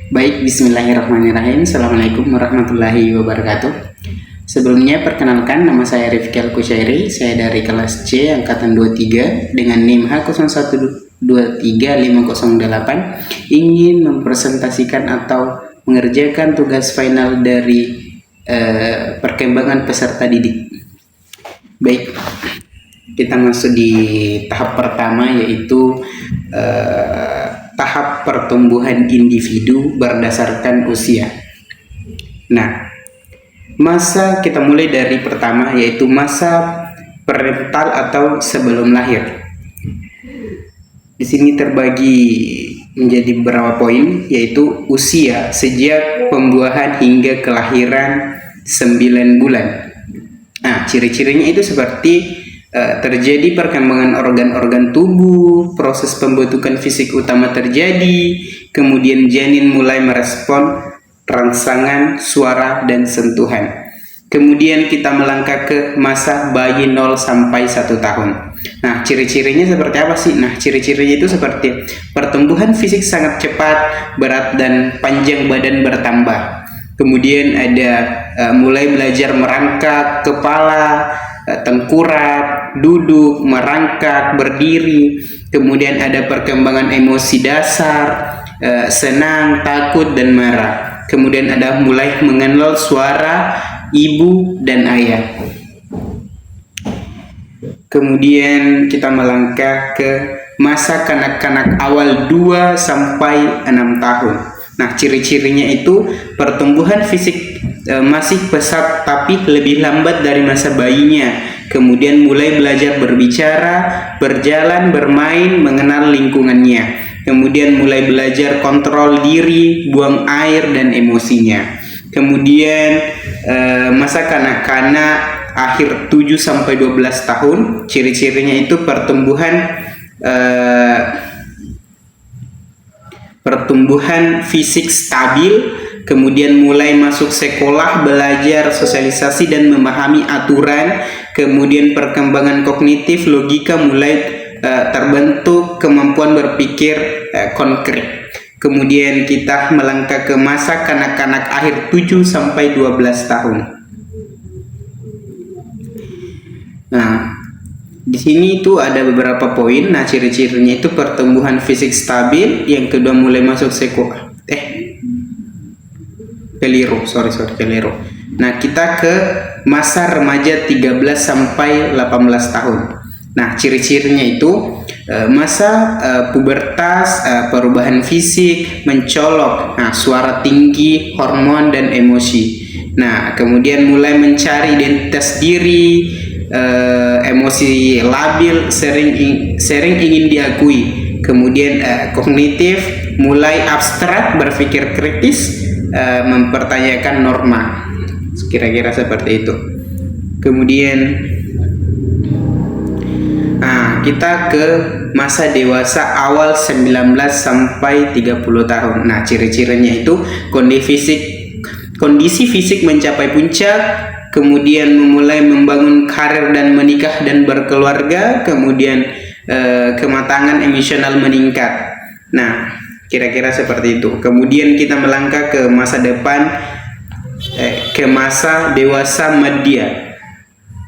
Baik, bismillahirrahmanirrahim. Assalamualaikum warahmatullahi wabarakatuh. Sebelumnya perkenalkan, nama saya Rifki Al-Kusyairi. Saya dari kelas C angkatan 23 dengan NIM H01235508 ingin mempresentasikan atau mengerjakan tugas final dari perkembangan peserta didik. Baik, kita masuk di tahap pertama, yaitu tahap pertumbuhan individu berdasarkan usia. Nah, masa kita mulai dari pertama, yaitu masa prenatal atau sebelum lahir. Di sini terbagi menjadi beberapa poin, yaitu usia sejak pembuahan hingga kelahiran 9 bulan. Nah, ciri-cirinya itu seperti terjadi perkembangan organ-organ tubuh, proses pembentukan fisik utama terjadi, kemudian janin mulai merespon rangsangan, suara, dan sentuhan. Kemudian kita melangkah ke masa bayi 0 sampai 1 tahun. Nah, ciri-cirinya seperti apa sih? Nah, ciri-cirinya itu seperti pertumbuhan fisik sangat cepat, berat dan panjang badan bertambah. Kemudian ada mulai belajar merangkak kepala, tengkurap, duduk, merangkak, berdiri. Kemudian ada perkembangan emosi dasar, senang, takut, dan marah. Kemudian ada mulai mengenal suara ibu dan ayah. Kemudian kita melangkah ke masa kanak-kanak awal 2 sampai 6 tahun. Nah, ciri-cirinya itu pertumbuhan fisik masih pesat tapi lebih lambat dari masa bayinya. Kemudian mulai belajar berbicara, berjalan, bermain, mengenal lingkungannya. Kemudian mulai belajar kontrol diri, buang air dan emosinya. Kemudian masa kanak-kanak akhir 7 sampai 12 tahun, ciri-cirinya itu pertumbuhan fisik stabil, kemudian mulai masuk sekolah, belajar sosialisasi dan memahami aturan, kemudian perkembangan kognitif, logika mulai terbentuk, kemampuan berpikir konkret. Kemudian kita melangkah ke masa kanak-kanak akhir 7 sampai 12 tahun. Nah, di sini itu ada beberapa poin. Nah, ciri-cirinya itu pertumbuhan fisik stabil, yang kedua mulai masuk sekolah. Keliru. Nah, kita ke masa remaja 13 sampai 18 tahun. Nah, ciri-cirinya itu masa pubertas, perubahan fisik, mencolok, nah, suara tinggi, hormon dan emosi. Nah, kemudian mulai mencari identitas diri, emosi labil, sering ingin diakui. Kemudian kognitif, mulai abstrak, berpikir kritis, mempertanyakan norma. Kira-kira seperti itu. Kemudian kita ke masa dewasa awal 19 sampai 30 tahun. Nah, ciri-cirinya itu kondisi fisik mencapai puncak, kemudian memulai membangun karir dan menikah dan berkeluarga, kemudian kematangan emosional meningkat. Nah, kira-kira seperti itu. Kemudian kita melangkah ke masa depan, ke masa dewasa media,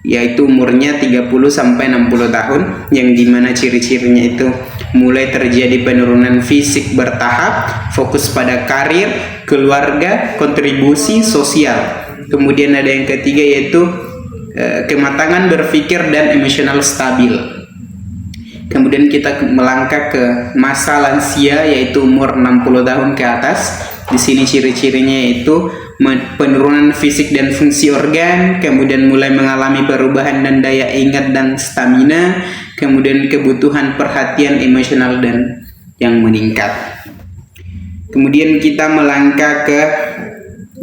yaitu umurnya 30 sampai 60 tahun, yang dimana ciri-cirinya itu mulai terjadi penurunan fisik bertahap, fokus pada karir, keluarga, kontribusi sosial. Kemudian ada yang ketiga, yaitu kematangan berpikir dan emosional stabil. Kemudian kita melangkah ke masa lansia, yaitu umur 60 tahun ke atas. Di sini ciri-cirinya yaitu penurunan fisik dan fungsi organ, kemudian mulai mengalami perubahan dan daya ingat dan stamina, kemudian kebutuhan perhatian emosional dan yang meningkat. Kemudian kita melangkah ke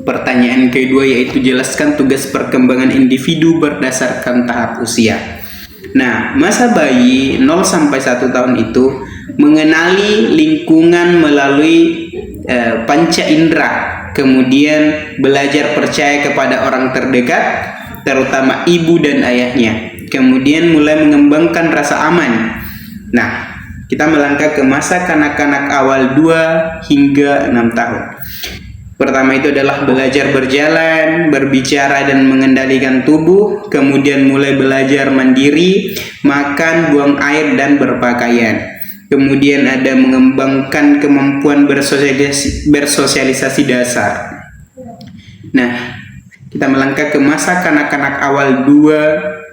pertanyaan kedua, yaitu jelaskan tugas perkembangan individu berdasarkan tahap usia. Nah, masa bayi 0 sampai 1 tahun itu mengenali lingkungan melalui panca indera, kemudian belajar percaya kepada orang terdekat, terutama ibu dan ayahnya, kemudian mulai mengembangkan rasa aman. Nah, kita melangkah ke masa kanak-kanak awal 2 hingga 6 tahun. Pertama itu adalah belajar berjalan, berbicara dan mengendalikan tubuh, kemudian mulai belajar mandiri, makan, buang air dan berpakaian. Kemudian ada mengembangkan kemampuan bersosialisasi dasar. Nah, kita melangkah ke masa kanak-kanak awal 2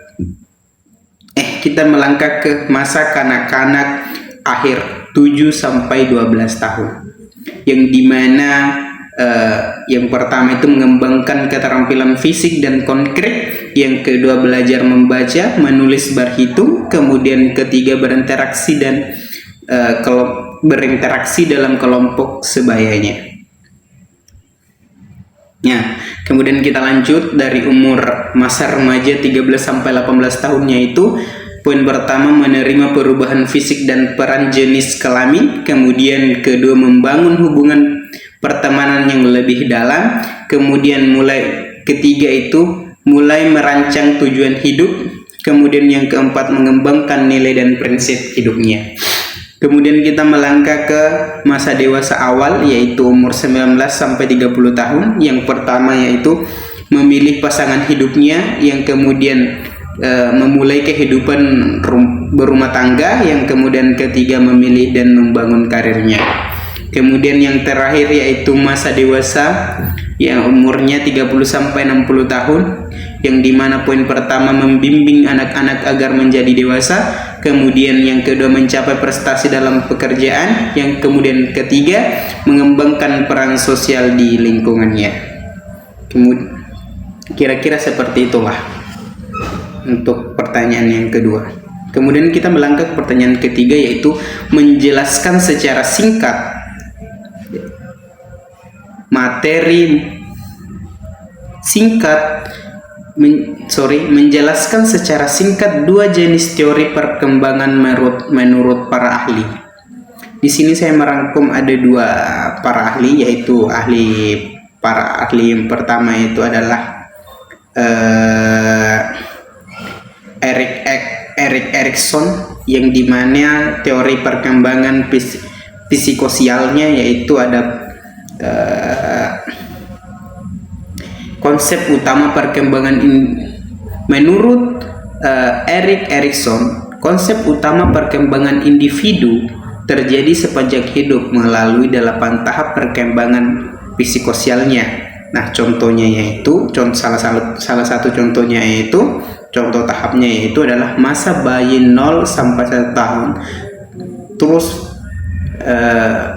kita melangkah ke masa kanak-kanak akhir 7 sampai 12 tahun. Yang dimana yang pertama itu mengembangkan keterampilan fisik dan konkret, yang kedua belajar membaca, menulis, berhitung, kemudian ketiga berinteraksi dan berinteraksi dalam kelompok sebayanya. Ya, kemudian kita lanjut dari umur masa remaja 13 sampai 18 tahunnya itu poin pertama menerima perubahan fisik dan peran jenis kelamin, kemudian kedua membangun hubungan pertemanan yang lebih dalam, kemudian ketiga itu mulai merancang tujuan hidup, kemudian yang keempat mengembangkan nilai dan prinsip hidupnya. Kemudian kita melangkah ke masa dewasa awal yaitu umur 19 sampai 30 tahun. Yang pertama yaitu memilih pasangan hidupnya, yang kemudian memulai kehidupan berumah tangga, yang kemudian ketiga memilih dan membangun karirnya. Kemudian yang terakhir yaitu masa dewasa yang umurnya 30 sampai 60 tahun, yang dimana poin pertama membimbing anak-anak agar menjadi dewasa, kemudian yang kedua mencapai prestasi dalam pekerjaan, yang kemudian ketiga mengembangkan peran sosial di lingkungannya. Kira-kira seperti itulah untuk pertanyaan yang kedua. Kemudian kita melangkah ke pertanyaan ketiga yaitu menjelaskan secara singkat menjelaskan secara singkat dua jenis teori perkembangan menurut para ahli. Di sini saya merangkum ada dua para ahli, yaitu para ahli yang pertama itu adalah Erik Erikson, yang dimana teori perkembangan psikosialnya yaitu ada konsep utama perkembangan menurut Erik Erikson, konsep utama perkembangan individu terjadi sepanjang hidup melalui 8 tahap perkembangan psikosialnya. Nah, contohnya yaitu salah satu contohnya yaitu contoh tahapnya yaitu adalah masa bayi 0 sampai 1 tahun, terus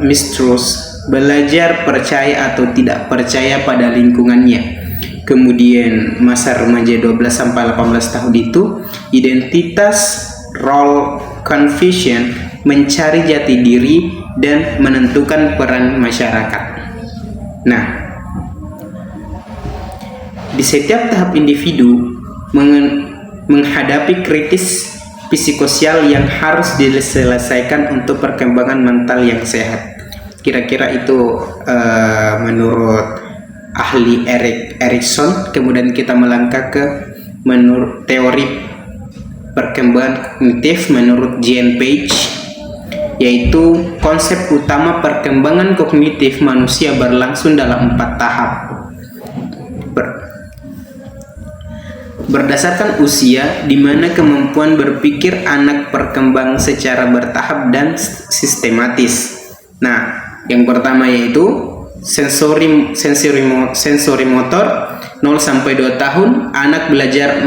mistrust, belajar percaya atau tidak percaya pada lingkungannya. Kemudian masa remaja 12 sampai 18 tahun itu identitas, role, confusion, mencari jati diri dan menentukan peran masyarakat. Nah, di setiap tahap individu menghadapi kritis psikososial yang harus diselesaikan untuk perkembangan mental yang sehat. Kira-kira itu menurut ahli Erik Erikson. Kemudian kita melangkah ke menurut teori perkembangan kognitif menurut Jean Page, yaitu konsep utama perkembangan kognitif manusia berlangsung dalam 4 tahap. Berdasarkan usia, di mana kemampuan berpikir anak berkembang secara bertahap dan sistematis. Nah, yang pertama yaitu sensori motor 0 sampai 2 tahun, anak belajar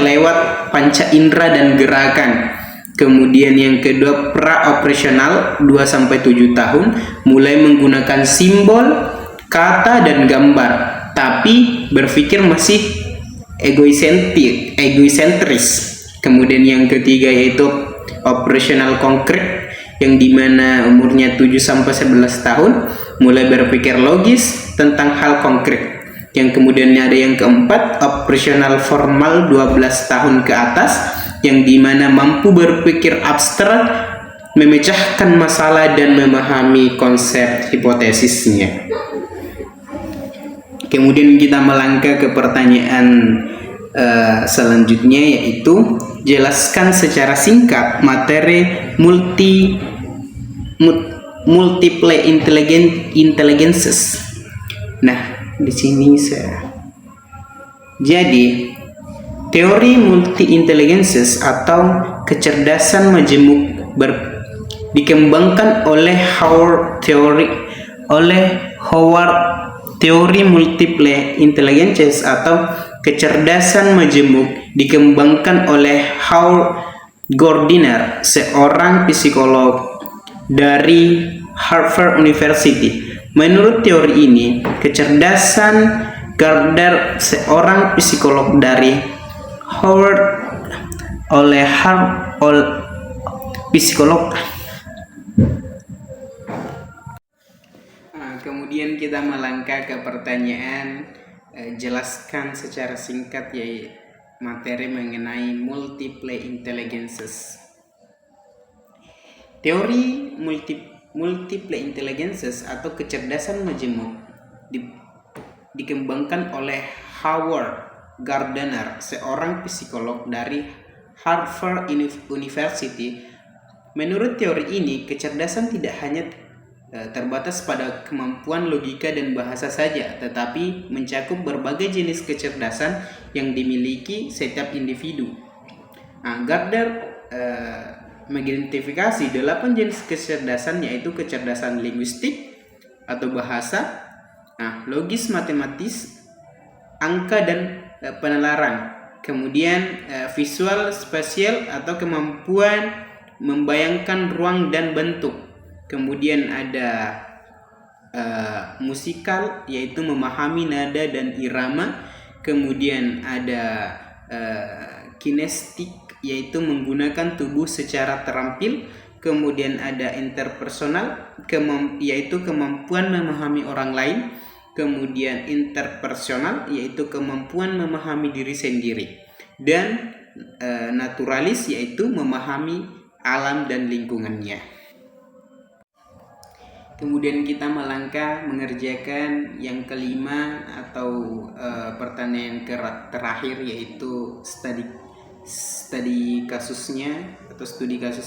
lewat panca indera dan gerakan. Kemudian yang kedua pra-operasional 2 sampai 7 tahun, mulai menggunakan simbol, kata dan gambar, tapi berpikir masih egosentris. Kemudian yang ketiga yaitu operasional konkret, yang dimana umurnya 7 sampai 11 tahun, mulai berpikir logis tentang hal konkret. Yang kemudian ada yang keempat, operasional formal 12 tahun ke atas, yang dimana mampu berpikir abstrak, memecahkan masalah dan memahami konsep hipotesisnya. Kemudian kita melangkah ke pertanyaan selanjutnya, yaitu jelaskan secara singkat materi multiple intelligences. Nah, di sini jadi teori multi intelligences atau kecerdasan majemuk dikembangkan oleh Howard teori multiple intelligences atau kecerdasan majemuk dikembangkan oleh Howard Gardner, seorang psikolog dari Harvard University. Menurut teori ini, kecerdasan Gardner, seorang psikolog dari Howard psikolog. Kemudian kita melangkah ke pertanyaan, jelaskan secara singkat ya materi mengenai multiple intelligences. Teori multiple intelligences atau kecerdasan majemuk dikembangkan oleh Howard Gardner, seorang psikolog dari Harvard University. Menurut teori ini, kecerdasan tidak hanya terbatas pada kemampuan logika dan bahasa saja, tetapi mencakup berbagai jenis kecerdasan yang dimiliki setiap individu. Gardner mengidentifikasi 8 jenis kecerdasan, yaitu kecerdasan linguistik atau bahasa, logis matematis, angka dan penalaran, kemudian visual spasial atau kemampuan membayangkan ruang dan bentuk, kemudian ada musikal yaitu memahami nada dan irama, kemudian ada kinestik yaitu menggunakan tubuh secara terampil, kemudian ada interpersonal yaitu kemampuan memahami orang lain, kemudian interpersonal yaitu kemampuan memahami diri sendiri, dan naturalis yaitu memahami alam dan lingkungannya. Kemudian kita melangkah mengerjakan yang kelima atau pertanyaan terakhir, yaitu studi kasusnya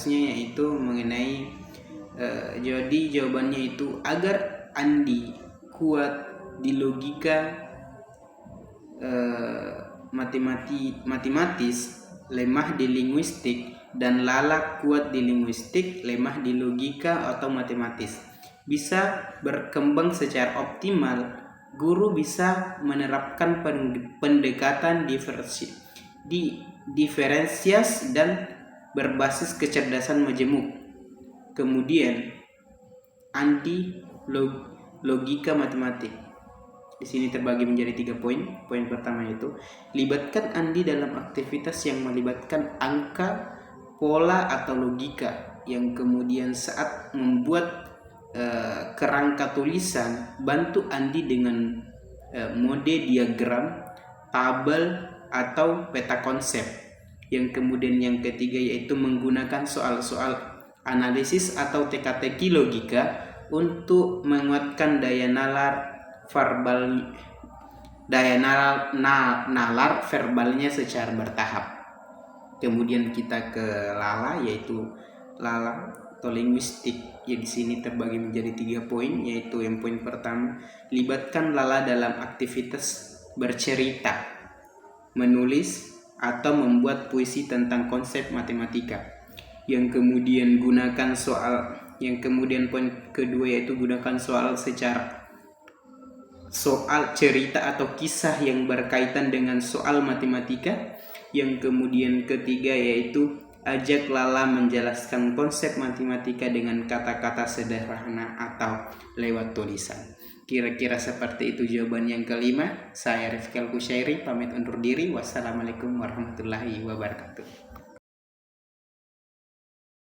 yaitu mengenai jadi jawabannya itu, agar Andi kuat di logika matematis, lemah di linguistik, dan Lala kuat di linguistik, lemah di logika atau matematis, bisa berkembang secara optimal. Guru bisa menerapkan pendekatan diferensiasi dan berbasis kecerdasan majemuk. Kemudian Andi logika matematik. Di sini terbagi menjadi 3 poin. Poin pertama yaitu libatkan Andi dalam aktivitas yang melibatkan angka, pola atau logika, yang kemudian saat membuat kerangka tulisan, bantu Andi dengan mode diagram, tabel atau peta konsep. Yang kemudian yang ketiga yaitu menggunakan soal-soal analisis atau teka-teki logika untuk menguatkan daya nalar verbalnya secara bertahap. Kemudian kita ke Lala, yaitu Lala atau linguistik. Ya, di sini terbagi menjadi 3 poin, yaitu yang poin pertama, libatkan Lala dalam aktivitas bercerita, menulis atau membuat puisi tentang konsep matematika. Yang kemudian poin kedua yaitu gunakan soal cerita atau kisah yang berkaitan dengan soal matematika. Yang kemudian ketiga yaitu ajak Lala menjelaskan konsep matematika dengan kata-kata sederhana atau lewat tulisan. Kira-kira seperti itu jawaban yang kelima. Saya Rifki Al-Kusyairi pamit undur diri. Wassalamualaikum warahmatullahi wabarakatuh.